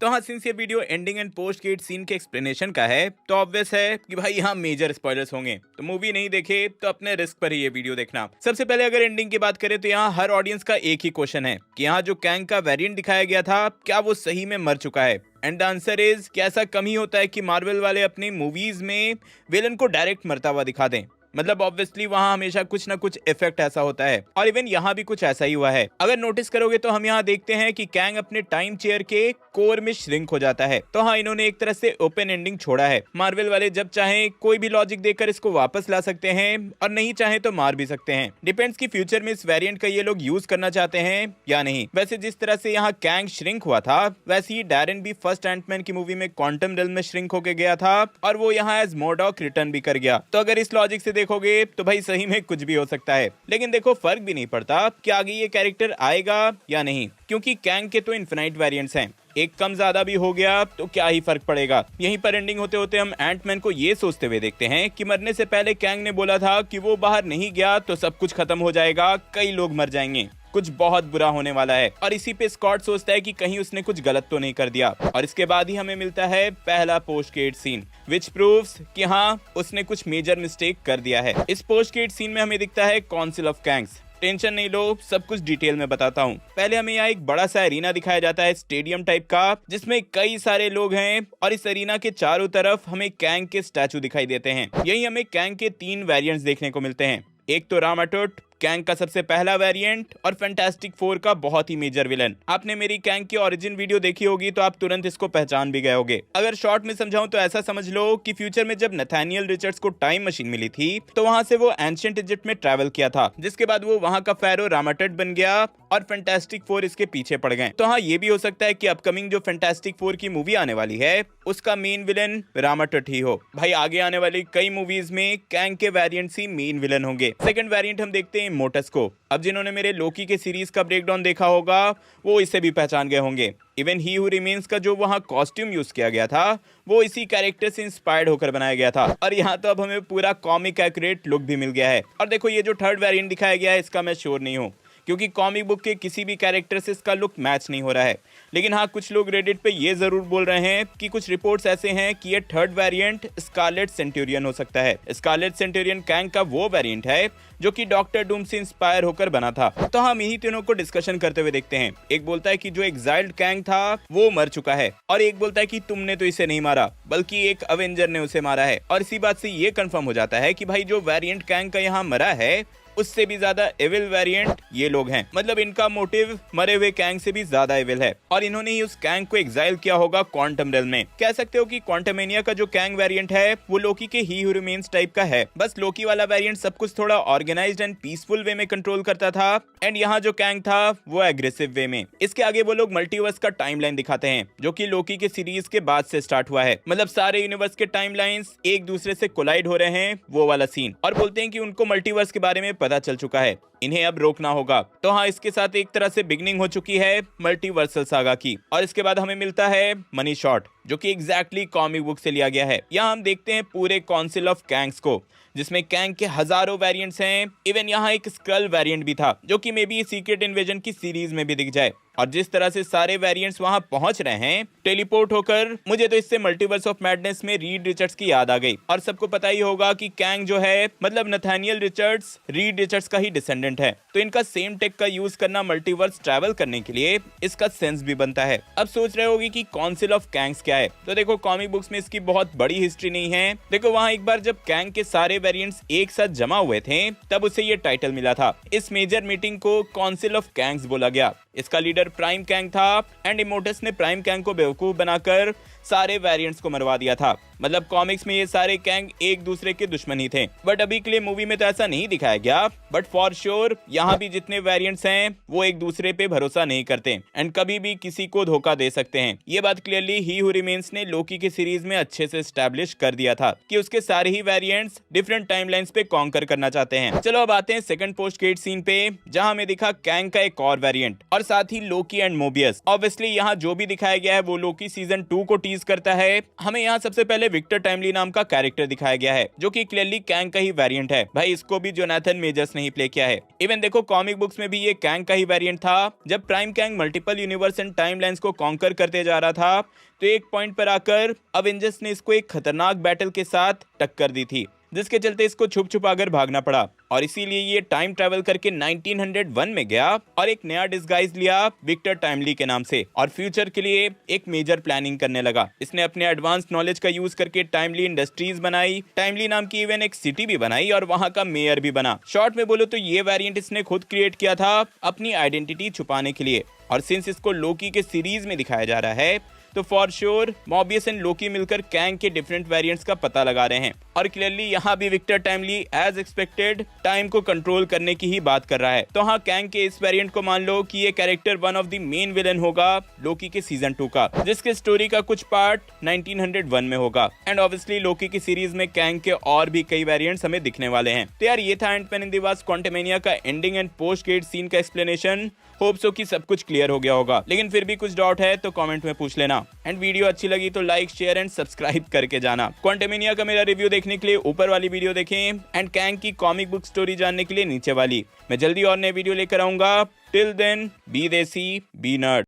तो हाँ, सिंस ये video ending and post credit scene के एक्सप्लेनेशन का है तो ऑब्वियस है कि भाई यहाँ मेजर स्पॉयलर्स होंगे, तो मूवी नहीं देखे तो अपने रिस्क पर ही ये वीडियो देखना। सबसे पहले अगर एंडिंग की बात करें तो यहाँ हर ऑडियंस का एक ही क्वेश्चन है कि यहाँ जो कैंग का वेरिएंट दिखाया गया था क्या वो सही में मर चुका है। एंड द आंसर इज कि ऐसा कम ही होता है कि मार्वल वाले अपनी मूवीज में विलन को डायरेक्ट मरता हुआ दिखा दें। मतलब ऑब्वियसली वहां हमेशा कुछ ना कुछ इफेक्ट ऐसा होता है और इवन यहाँ भी कुछ ऐसा ही हुआ है। अगर नोटिस करोगे तो हम यहाँ देखते हैं कि कैंग अपने टाइम चेयर के कोर में श्रिंक हो जाता है। तो हाँ, इन्होंने एक तरह से ओपन एंडिंग छोड़ा है। मार्वल वाले जब चाहे कोई भी लॉजिक देकर इसको वापस ला सकते हैं और नहीं चाहे तो मार भी सकते हैं। डिपेंड्स कि फ्यूचर में इस वेरिएंट का ये लोग यूज करना चाहते हैं या नहीं। वैसे जिस तरह से यहाँ कैंग श्रिंक हुआ था वैसे ही डैरेन भी फर्स्ट एंटमैन की मूवी में क्वांटम रिल्म में श्रिंक होके गया था और वो यहाँ एज मोडॉक रिटर्न भी कर गया। तो अगर इस लॉजिक से देखोगे तो भाई सही में कुछ भी हो सकता है। लेकिन देखो, फर्क भी नहीं पड़ता कि आगे ये कैरेक्टर आएगा या नहीं, क्योंकि कैंग के तो इन्फिनाइट वेरिएंट्स हैं। एक कम ज्यादा भी हो गया तो क्या ही फर्क पड़ेगा। यहीं पर एंडिंग होते होते हम एंटमैन को ये सोचते हुए देखते हैं कि मरने से पहले कैंग ने बोला था कि वो बाहर नहीं गया तो सब कुछ खत्म हो जाएगा, कई लोग मर जाएंगे, कुछ बहुत बुरा होने वाला है। और इसी पे स्कॉट सोचता है कि कहीं उसने कुछ गलत तो नहीं कर दिया। और इसके बाद ही हमें मिलता है पहला पोस्ट क्रेडिट सीन विच प्रूव्स कि हाँ, उसने कुछ मेजर मिस्टेक कर दिया है। इस पोस्ट क्रेडिट सीन में हमें दिखता है काउंसिल ऑफ कैंग्स। टेंशन नहीं लो, सब कुछ डिटेल में बताता हूँ। पहले हमें यहाँ एक बड़ा सा एरिना दिखाया जाता है, स्टेडियम टाइप का, जिसमें कई सारे लोग हैं और इस एरिना के चारों तरफ हमें कैंग के स्टैचू दिखाई देते हैं। यही हमें कैंग के 3 वेरिएंट्स देखने को मिलते हैं। एक तो रामाटोट, कैंग का सबसे पहला वेरिएंट, और फैंटास्टिक फोर का बहुत ही मेजर विलन। आपने मेरी कैंग की ओरिजिन वीडियो देखी होगी तो आप तुरंत इसको पहचान भी गए होगे। अगर शॉर्ट में समझाऊं तो ऐसा समझ लो कि फ्यूचर में जब नथानियल रिचर्ड्स को टाइम मशीन मिली थी तो वहां से वो एंशिएंट इजिप्ट में ट्रैवल किया था, जिसके बाद वो वहां का फेरो रामाटट बन गया और फैंटास्टिक फोर इसके पीछे पड़ गए। तो हाँ, ये भी हो सकता है कि अपकमिंग जो फैंटास्टिक फोर की मूवी आने वाली है उसका मेन विलन रामाटट ही हो। भाई आगे आने वाली कई मूवीज में कैंग के वेरिएंट्स ही मेन विलन होंगे। सेकंड वेरिएंट हम देखते हैं इमोर्टस को। अब जिन्होंने मेरे लोकी के सीरीज का ब्रेकडाउन देखा होगा वो इसे भी पहचान गए होंगे। इवन ही हु रिमेन्स का जो वहां कॉस्ट्यूम यूज किया गया था वो इसी कैरेक्टर से इंस्पायर्ड होकर बनाया गया था। और यहाँ तो अब हमें पूरा कॉमिक एक्यूरेट लुक भी मिल गया है। और देखो, ये जो थर्ड वेरिएंट दिखाया गया है इसका मैं श्योर नहीं हूँ, क्योंकि कॉमिक बुक के किसी भी कैरेक्टर से इसका लुक मैच नहीं हो रहा है। लेकिन हाँ, कुछ लोग रेडिट पे ये जरूर बोल रहे हैं कि कुछ रिपोर्ट्स ऐसे हैं कि ये थर्ड वेरिएंट स्कारलेट सेंटूरियन हो सकता है। स्कारलेट सेंटूरियन कैंग का वो वेरिएंट है जो कि डॉक्टर डूम से इंस्पायर होकर बना था। तो हम इन्हीं तीनों को डिस्कशन करते हुए देखते हैं। एक बोलता है कि जो एग्जाइल्ड कैंग था वो मर चुका है, और एक बोलता है कि तुमने तो इसे नहीं मारा बल्कि एक अवेंजर ने उसे मारा है। और इसी बात से ये कंफर्म हो जाता है कि भाई जो वेरिएंट कैंग का यहाँ मरा है उससे भी ज्यादा एविल वेरिएंट ये लोग हैं। मतलब इनका मोटिव मरे हुए कैंग से भी ज्यादा एविल है और इन्होंने ही उस कैंग को एग्जाइल किया होगा क्वांटम रेल्म में। कह सकते हो कि क्वांटमेनिया का जो कैंग वेरिएंट है वो लोकी के ही हू रिमेन्स टाइप का है। बस लोकी वाला वेरिएंट सब कुछ थोड़ा ऑर्गेनाइज्ड एंड पीसफुल वे में कंट्रोल करता था, एंड यहाँ जो कैंग था वो एग्रेसिव वे में। इसके आगे वो लोग मल्टीवर्स का टाइमलाइन दिखाते हैं जो कि लोकी के सीरीज के बाद से स्टार्ट हुआ है। मतलब सारे यूनिवर्स के टाइमलाइंस एक दूसरे से कोलाइड हो रहे हैं, वो वाला सीन। और बोलते हैं कि उनको मल्टीवर्स के बारे में पता चल चुका है, इन्हें अब रोकना होगा। तो हाँ, इसके साथ एक तरह से बिगनिंग हो चुकी है मल्टीवर्सल सागा की। और इसके बाद हमें मिलता है मनी शॉट, जो कि एग्जैक्टली कॉमिक बुक से लिया गया है। यहाँ हम देखते हैं पूरे काउंसिल ऑफ कैंग्स को, जिसमें कैंग के हजारों वेरिएंट्स हैं। इवन यहाँ एक स्क्रल वेरिएंट भी था जो कि मे बी सीक्रेट इन्वेजन की सीरीज में भी दिख जाए। और जिस तरह से सारे वेरिएंट्स वहां पहुंच रहे हैं टेलीपोर्ट होकर, मुझे तो इससे मल्टीवर्स ऑफ मैडनेस में रीड रिचर्ड्स की याद आ गई। और सबको पता ही होगा कि कैंग जो है मतलब नथानियल रिचर्ड्स रीड रिचर्ड्स का ही डिसेंडेंट है। तो इनका सेम टेक का यूज करना मल्टीवर्स ट्रैवल करने के लिए इसका सेंस भी बनता है। अब सोच रहे होगे कि काउंसिल ऑफ कैंग्स क्या है, तो देखो कॉमिक बुक्स में इसकी बहुत बड़ी हिस्ट्री नहीं है। देखो वहां एक बार जब कैंग के सारे वेरिएंट्स एक साथ जमा हुए थे तब उसे ये टाइटल मिला था। इस मेजर मीटिंग को काउंसिल ऑफ कैंग्स बोला गया। इसका लीडर प्राइम कैंग था एंड इमोर्टस ने प्राइम कैंग को बेवकूफ बनाकर सारे वेरिएंट्स को मरवा दिया था। मतलब कॉमिक्स में ये सारे कैंग एक दूसरे के दुश्मन ही थे, बट अभी के लिए मूवी में तो ऐसा नहीं दिखाया गया। बट फॉर श्योर यहाँ भी जितने वेरिएंट्स हैं वो एक दूसरे पे भरोसा नहीं करते एंड कभी भी किसी को धोखा दे सकते हैं। ये बात क्लियरली ही हू रिमेन्स ने लोकी की सीरीज में अच्छे से एस्टैब्लिश कर दिया था कि उसके सारे ही वेरिएंट्स डिफरेंट टाइमलाइंस पे कॉन्कर करना चाहते हैं। चलो अब आते हैं सेकंड पोस्ट क्रेडिट सीन पे, जहां हमें दिखा कैंग का एक और वेरिएंट और साथ ही लोकी एंड मोबियस। ऑब्वियसली यहाँ जो भी दिखाया गया है वो लोकी सीजन 2 को टीज करता है। हमें यहाँ सबसे पहले विक्टर टाइमली नाम का कैरेक्टर दिखाया गया है जो कि क्लियरली कैंग का ही वेरिएंट है। भाई इसको भी जोनाथन मेजर्स ने ही प्ले किया है। इवन देखो कॉमिक बुक्स में भी ये कैंग का ही वेरिएंट था। जब prime Kang multiple universe and timelines को कॉन्कर करते जा रहा था तो एक पॉइंट पर आकर अवेंजर्स ने इसको एक खतरनाक बैटल के साथ टक्कर दी थी, जिसके चलते इसको छुप छुपाकर भागना पड़ा और इसीलिए ये टाइम ट्रैवल करके 1901 में गया और एक नया डिस्गाइज लिया विक्टर टाइमली के नाम से और फ्यूचर के लिए एक मेजर प्लानिंग करने लगा। इसने अपने एडवांस नॉलेज का यूज करके टाइमली इंडस्ट्रीज बनाई, टाइमली नाम की इवन एक सिटी भी बनाई और वहां का मेयर भी बना। शॉर्ट में बोलो तो ये वेरिएंट इसने खुद क्रिएट किया था अपनी आइडेंटिटी छुपाने के लिए। और सिंस इसको लोकी के सीरीज में दिखाया जा रहा है तो फॉर श्योर मॉबियस एंड लोकी मिलकर कैंग के डिफरेंट वेरिएंट्स का पता लगा रहे हैं और क्लियरली यहाँ भी Victor timely as expected time को कंट्रोल करने की ही बात कर रहा है। तो हाँ, कैंग के इस वेरिएंट को मान लो कि ये character one of the main villain होगा लोकी के सीजन 2 का, जिसके स्टोरी का कुछ पार्ट 1901 में होगा। एंड ऑब्वियसली लोकी की सीरीज में कैंग के और भी कई वेरिएंट्स हमें दिखने वाले हैं। तो यार ये था Ant Man and the Wasp Quantumania का ending and post credit scene का एक्सप्लेनेशन। होप सो कि सब कुछ क्लियर हो गया होगा, लेकिन फिर भी कुछ डाउट है तो कमेंट में पूछ लेना। एंड वीडियो अच्छी लगी तो लाइक शेयर एंड सब्सक्राइब करके जाना। क्वांटमेनिया का मेरा रिव्यू देखने के लिए ऊपर वाली वीडियो देखें एंड कैंग की कॉमिक बुक स्टोरी जानने के लिए नीचे वाली। मैं जल्दी और नए वीडियो लेकर आऊंगा। टिल देन बी देसी बी नर्ड।